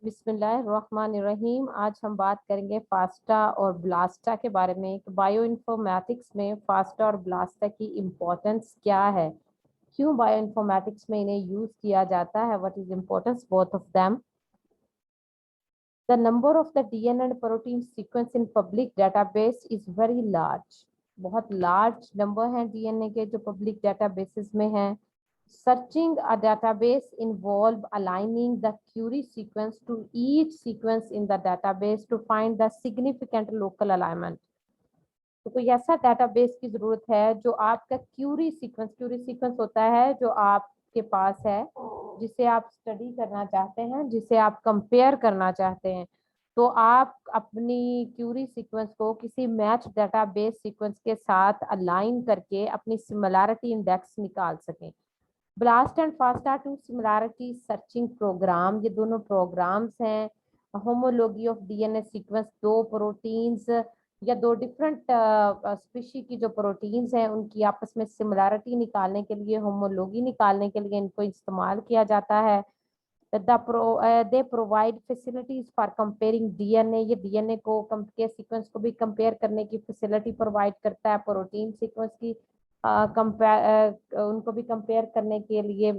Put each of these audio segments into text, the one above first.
बिस्मिल्लाहिर्रहमानिर्रहीम। आज हम बात करेंगे फास्टा और ब्लास्टा के बारे में। बायो इन्फॉर्मेटिक्स में फास्टा और ब्लास्टा की इम्पोर्टेंस क्या है, क्यों बायो इन्फॉर्मेटिक्स में इन्हें यूज किया जाता है, what is importance both of them. The number of the DNA and protein sequence in public database is very large. बहुत लार्ज नंबर है डीएनए के जो पब्लिक डेटाबेसेस में हैं। Searching a database involve aligning the query sequence to each sequence in the database to find the significant local alignment. तो कोई ऐसा database की जरूरत है जो आपका क्यूरी सीक्वेंस होता है जो आपके पास है, जिसे आप स्टडी करना चाहते हैं, जिसे आप कंपेयर करना चाहते हैं। तो आप अपनी क्यूरी सीक्वेंस को किसी मैच डेटाबेस सीक्वेंस के साथ अलाइन करके अपनी सिमिलैरिटी इंडेक्स निकाल सकें। BLAST and FASTA to similarity searching program, ये दोनों प्रोग्राम्स हैं। होमोलॉजी ऑफ डीएनए सीक्वेंस, दो प्रोटीन्स या दो डिफरेंट स्पीशी की जो प्रोटीन्स हैं उनकी आपस में सिमिलैरिटी निकालने के लिए, होमोलॉजी निकालने के लिए इनको इस्तेमाल किया जाता है। They provide facilities for comparing DNA, ये डीएनए को के सीक्वेंस को भी कंपेयर करने की फैसिलिटी प्रोवाइड करता है। प्रोटीन सीक्वेंस की उनको भी कंपेयर करने के लिए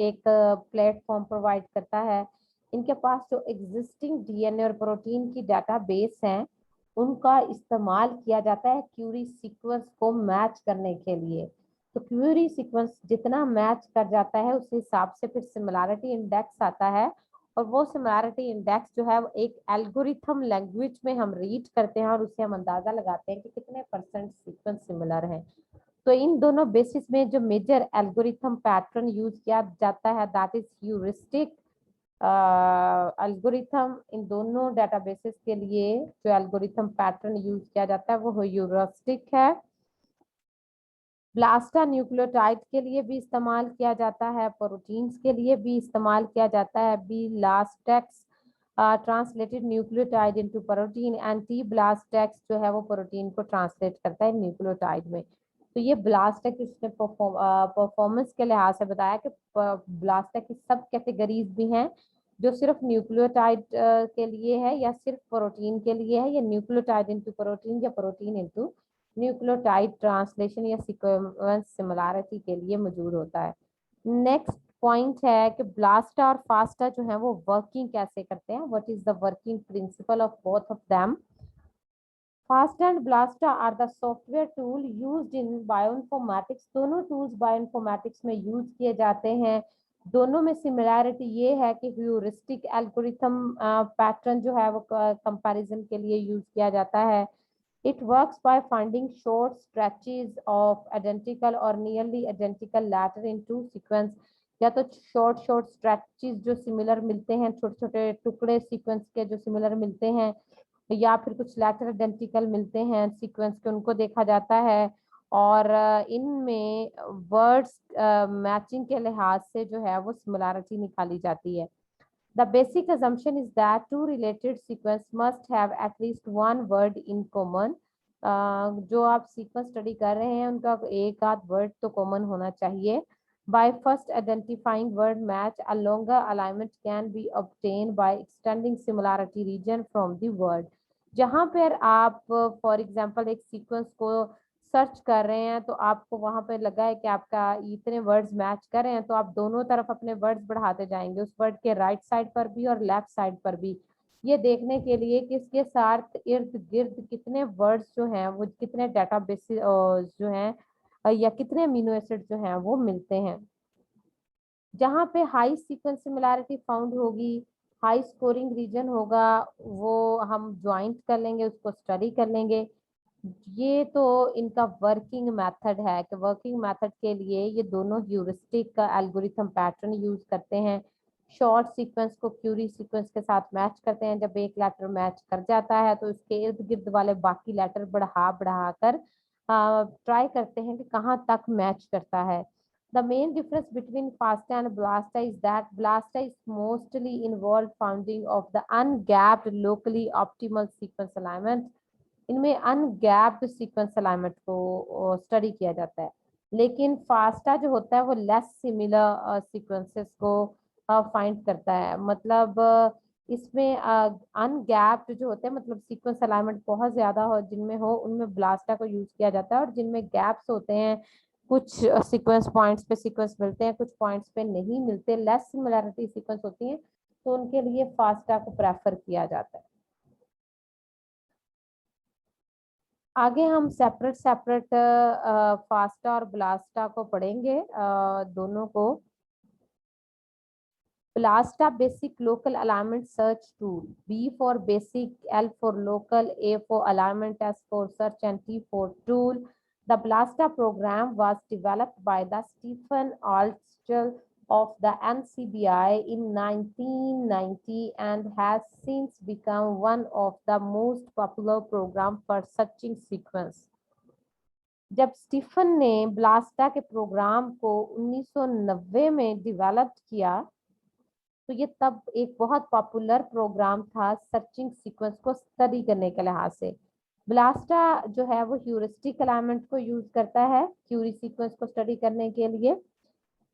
एक प्लेटफॉर्म प्रोवाइड करता है। इनके पास जो एग्जिस्टिंग डीएनए और प्रोटीन की डाटाबेस हैं उनका इस्तेमाल किया जाता है क्यूरी सीक्वेंस को मैच करने के लिए। तो क्यूरी सीक्वेंस जितना मैच कर जाता है उस हिसाब से फिर सिमिलैरिटी इंडेक्स आता है, और वो सिमिलैरिटी इंडेक्स जो है वो एक एल्गोरिथम लैंग्वेज में हम रीड करते हैं और उससे हम अंदाजा लगाते हैं कि कितने परसेंट सीक्वेंस सिमिलर हैं। तो इन दोनों बेसिस में जो मेजर एल्गोरिथम पैटर्न यूज किया जाता है दैट इज ह्यूरिस्टिक एल्गोरिथम। इन दोनों डेटाबेसेस के लिए जो एल्गोरिथम पैटर्न यूज किया जाता है वो ह्यूरिस्टिक है। ब्लास्टा न्यूक्लियोटाइड के लिए भी इस्तेमाल किया जाता है, प्रोटीन्स के लिए भी इस्तेमाल किया जाता है। BLASTX translated nucleotide into protein, anti BLASTX जो है वो प्रोटीन को ट्रांसलेट करता है न्यूक्लियोटाइड में। तो ये ब्लास्टेक्स इसने परफॉर्मेंस के लिहाज से बताया कि ब्लास्टेक्स की सब कैटेगरीज भी हैं, जो सिर्फ न्यूक्लियोटाइड के लिए है या सिर्फ प्रोटीन के लिए है, या न्यूक्लियोटाइड इनटू प्रोटीन या प्रोटीन इनटू न्यूक्लियोटाइड ट्रांसलेशन या सीक्वेंस सिमिलैरिटी के लिए मौजूद होता है। नेक्स्ट पॉइंट है कि ब्लास्टा और फास्टा जो है वो वर्किंग कैसे करते हैं, what is the working principle of both of them. FASTA and BLAST are the software tool used in bioinformatics. दोनों टूल्स बायोइन्फॉर्मेटिक्स में यूज किए जाते हैं। दोनों में सिमिलैरिटी ये है कि ह्यूरिस्टिक एल्गोरिथम पैटर्न जो है वो कंपैरिजन के लिए यूज किया जाता है। It works by finding short stretches of identical or nearly identical letter in two sequence। या तो शॉर्ट स्ट्रेचेस जो सिमिलर मिलते हैं, छोटे छोटे टुकड़े सीक्वेंस के जो सिमिलर मिलते हैं, या फिर कुछ लेटर आइडेंटिकल मिलते हैं सीक्वेंस के, उनको देखा जाता है। और इनमें वर्ड्स मैचिंग के लिहाज से जो है वो सिमिलैरिटी निकाली जाती है। The basic assumption is that two related sequence must have at least one word in common। जो आप सीक्वेंस स्टडी कर रहे हैं उनका एक आध वर्ड तो कॉमन होना चाहिए। By first identifying word match, a longer alignment can be obtained by extending similarity region from the word। जहाँ पर आप फॉर एग्जांपल एक सीक्वेंस को सर्च कर रहे हैं तो आपको वहां पे लगा है कि आपका इतने वर्ड्स मैच कर रहे हैं, तो आप दोनों तरफ अपने वर्ड्स बढ़ाते जाएंगे, उस वर्ड के राइट साइड पर भी और लेफ्ट साइड पर भी, ये देखने के लिए कि इसके साथ इर्द गिर्द कितने वर्ड्स जो हैं वो कितने डेटाबेस जो हैं या कितने अमीनो एसिड जो हैं वो मिलते हैं। जहाँ पे हाई सीक्वेंस सिमिलैरिटी फाउंड होगी, हाई स्कोरिंग रीजन होगा, वो हम ज्वाइंट कर लेंगे, उसको स्टडी कर लेंगे। ये तो इनका वर्किंग मेथड है कि वर्किंग मेथड के लिए ये दोनों ह्यूरिस्टिक का एल्गोरिथम पैटर्न यूज करते हैं। शॉर्ट सीक्वेंस को क्यूरी सीक्वेंस के साथ मैच करते हैं। जब एक लेटर मैच कर जाता है तो इसके इर्द गिर्द वाले बाकी लेटर बढ़ा बढ़ा कर ट्राई करते हैं कि कहाँ तक मैच करता है। The main difference between FASTA and BLASTA is that BLASTA is mostly involved finding of the ungapped locally optimal sequence alignment। इनमें अनगैप्ड सीक्वेंस अलाइनमेंट को स्टडी किया जाता है, लेकिन फास्टा जो होता है वो लेस सिमिलर सीक्वेंसेस को फाइंड करता है। मतलब इसमें अनगैप्ड जो होते हैं, मतलब सीक्वेंस अलाइनमेंट बहुत ज्यादा हो जिनमें हो, उनमें ब्लास्टा को यूज किया जाता है, और जिनमें गैप्स होते हैं, कुछ सीक्वेंस पॉइंट्स पे सीक्वेंस मिलते हैं, कुछ पॉइंट्स पे नहीं मिलते, लेस सिमिलैरिटी सीक्वेंस होती है, तो उनके लिए फास्टा को प्रेफर किया जाता है। आगे हम सेपरेट सेपरेट फास्टा और ब्लास्टा को पढ़ेंगे, दोनों को। Blasta basic local alignment search tool. B for basic, L for local, A for alignment, S for search, and T for tool. The Blasta program was developed by the Stephen Altschul of the NCBI in 1990 and has since become one of the most popular programs for searching sequence. जब Stephen ने ब्लास्टा के programme को 1990 में develop किया, तो ये तब एक बहुत पॉपुलर प्रोग्राम था सर्चिंग सीक्वेंस को स्टडी करने के लिहाज से। ब्लास्टा जो है वो ह्यूरिस्टिक अलाइनमेंट को यूज करता है क्यूरी सीक्वेंस को स्टडी करने के लिए।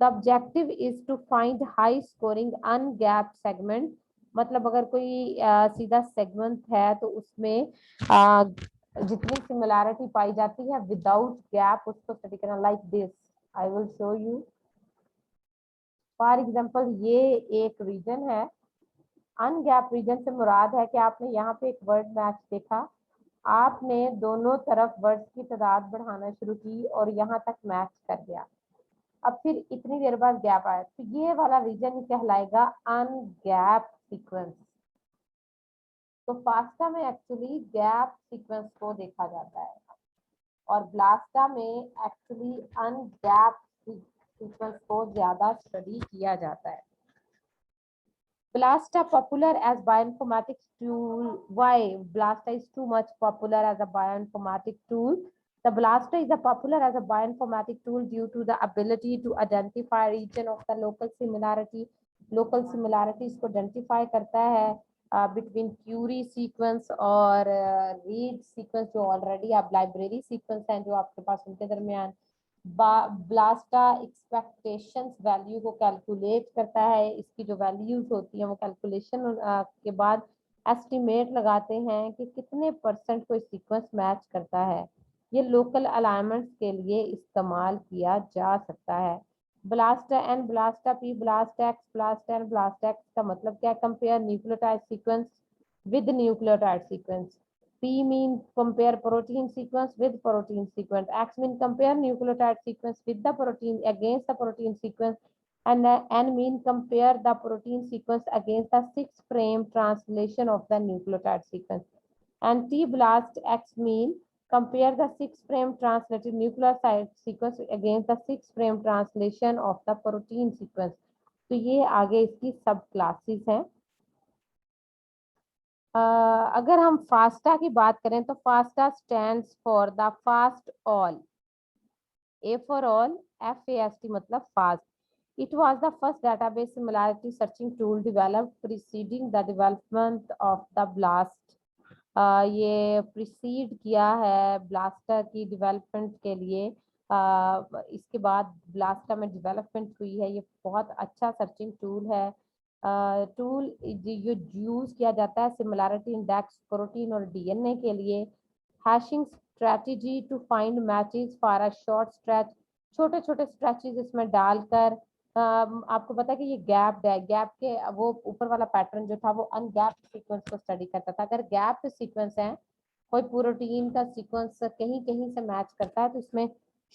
The objective is to find high scoring ungapped segment, मतलब अगर कोई सीधा सेगमेंट है तो उसमें जितनी सिमिलैरिटी पाई जाती है विदाउट गैप उसको स्टडी करना। Like this, I will show you. For example ये एक रीजन है, अनगैप रीजन से मुराद है कि आपने यहाँ पे एक वर्ड मैच देखा, आपने दोनों तरफ वर्ड्स की तादाद बढ़ाना शुरू की और यहाँ तक मैच कर गया, अब फिर इतनी देर बाद गैप आया, तो ये वाला रीजन कहलाएगा अनगैप सीक्वेंस। तो फास्टा में एक्चुअली गैप सीक्वेंस को देखा जाता है और ब्लास्टा में एक्चुअली अनगैप सीक्वेंस को ज्यादा स्टडी किया जाता है। Blasta popular as bioinformatics tool. Why Blasta is too much popular as a bioinformatic tool? The Blasta is a popular as a bioinformatic tool due to the ability to identify region of the local similarity. Local similarities को identify करता है between query sequence और read sequence जो already आप library sequence हैं जो आपके पास उनके दरमियान। ब्लास्टा एक्सपेक्टेशंस वैल्यू को कैलकुलेट करता है, इसकी जो वैल्यूज होती हैं वो कैलकुलेशन के बाद एस्टिमेट लगाते हैं कि कितने परसेंट कोई सीक्वेंस मैच करता है। ये लोकल अलाइनमेंट्स के लिए इस्तेमाल किया जा सकता है। BLAST N BLAST P, BLAST X, BLAST N BLAST X का मतलब क्या? Compare nucleotide sequence with nucleotide sequence. P mean compare protein sequence with protein sequence. X mean compare nucleotide sequence with the protein against the protein sequence. And N mean compare the protein sequence against the 6' translation of the nucleotide sequence. And T blast X mean compare the 6' translated nucleotide sequence against the 6' translation of the protein sequence. तो ये आगे इसकी सब classes हैं। अगर हम FASTA की बात करें तो FASTA stands for the fast all. A for all, FAST मतलब fast. It was the first database similarity searching tool developed preceding the development of the blast. ये प्रीसीड किया है ब्लास्टर की डेवलपमेंट के लिए। इसके बाद ब्लास्टर में डेवलपमेंट हुई है। ये बहुत अच्छा सर्चिंग टूल है। टूल जो यूज किया जाता है सिमिलैरिटी इंडेक्स प्रोटीन और DNA के लिए। Hashing strategy to find matches for a short stretch, छोटे छोटे स्ट्रेचेस इसमें डालकर। आपको पता है कि ये गैप है, गैप के वो ऊपर वाला पैटर्न जो था वो अनगैप सीक्वेंस को स्टडी करता था। अगर गैप सीक्वेंस है, कोई प्रोटीन का सीक्वेंस कहीं कहीं से मैच करता है, तो इसमें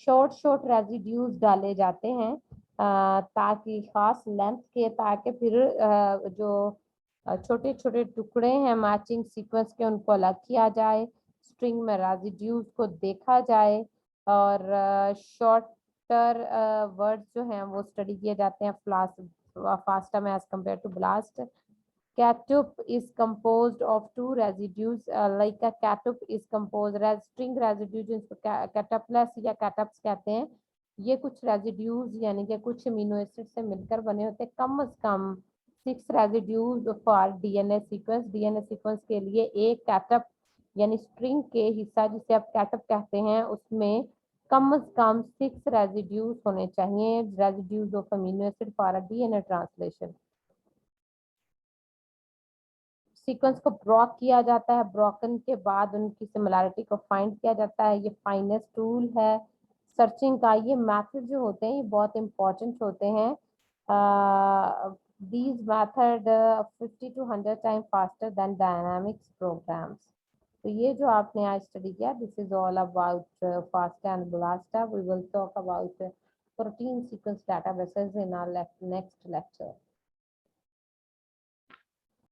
शॉर्ट शॉर्ट रेजिड्यूज डाले जाते हैं ताकि खास लेंथ के, ताकि फिर जो छोटे छोटे टुकड़े हैं मैचिंग सीक्वेंस के उनको अलग किया जाए, स्ट्रिंग में रेजिड्यूज को देखा जाए और शॉर्टर वर्ड्स जो हैं वो स्टडी किए जाते हैं फास्टा में as compared to BLAST. Catup is composed of two residues, like a catup is composed string residue जिनको catupless या catups कहते हैं। ये कुछ रेजिड्यूज यानी कि कुछ अमीनो एसिड से मिलकर बने होते हैं। कम से कम 6 residues for DNA sequence. DNA sequence के लिए एक कैटअप यानी स्ट्रिंग के हिस्सा जिसे आप कैटअप कहते हैं उसमें कम से कम 6 रेजिड्यूज होने चाहिए, residues of amino acid for a DNA translation. Sequence को ब्रोक किया जाता है, ब्रोकन के बाद उनकी सिमिलैरिटी को फाइंड किया जाता है। ये फाइनेस्ट टूल है सर्चिंग का। ये मेथड जो होते हैं ये बहुत इंपॉर्टेंट होते हैं। these method 50 to 100 time faster than dynamics programs. तो ये जो आपने आज स्टडी किया, this is all about FASTA and BLASTA. We will talk about protein sequence databases in our next lecture.